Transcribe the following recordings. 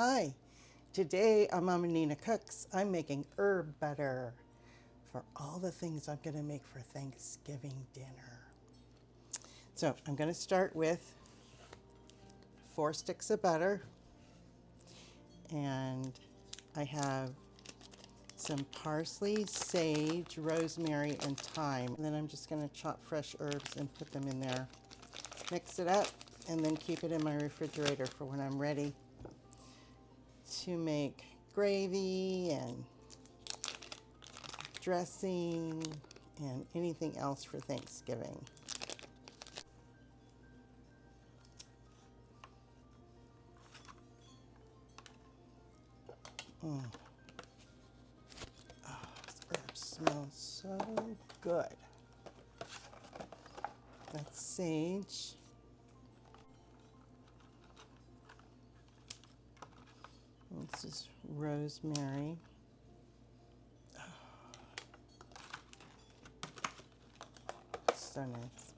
Hi, today on Mama Nina Cooks, I'm making herb butter for all the things I'm gonna make for Thanksgiving dinner. So I'm gonna start with 4 sticks of butter, and I have some parsley, sage, rosemary, and thyme. And then I'm just gonna chop fresh herbs and put them in there. Mix it up and then keep it in my refrigerator for when I'm ready to make gravy and dressing and anything else for Thanksgiving. Oh, this herb smells so good. That's sage. This is rosemary. So nice.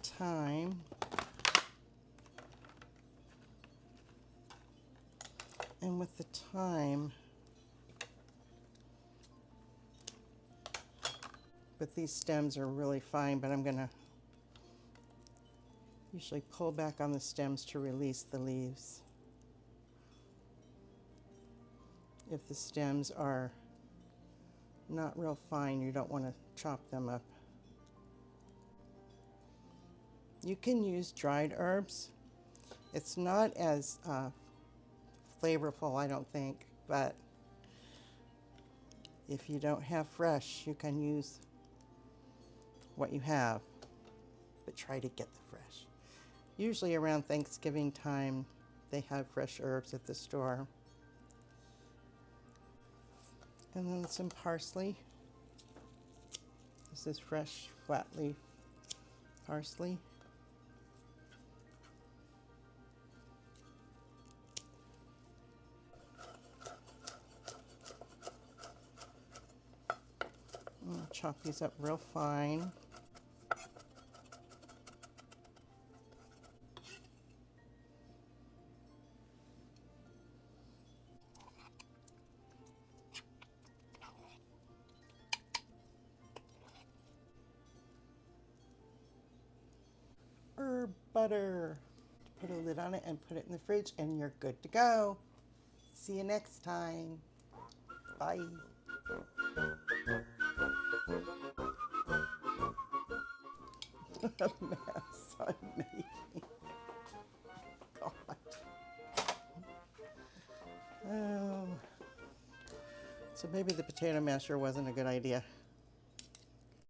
Thyme. And with the thyme, but these stems are really fine, but I'm gonna usually pull back on the stems to release the leaves. If the stems are not real fine, you don't want to chop them up. You can use dried herbs. It's not as flavorful, I don't think, but if you don't have fresh, you can use what you have, but try to get the fresh. Usually around Thanksgiving time, they have fresh herbs at the store. And then some parsley. This is fresh flat leaf parsley. I'll chop these up real fine. Herb butter. Put a lid on it and put it in the fridge and you're good to go. See you next time. Bye. A mess I'm making. God. Oh. So maybe the potato masher wasn't a good idea.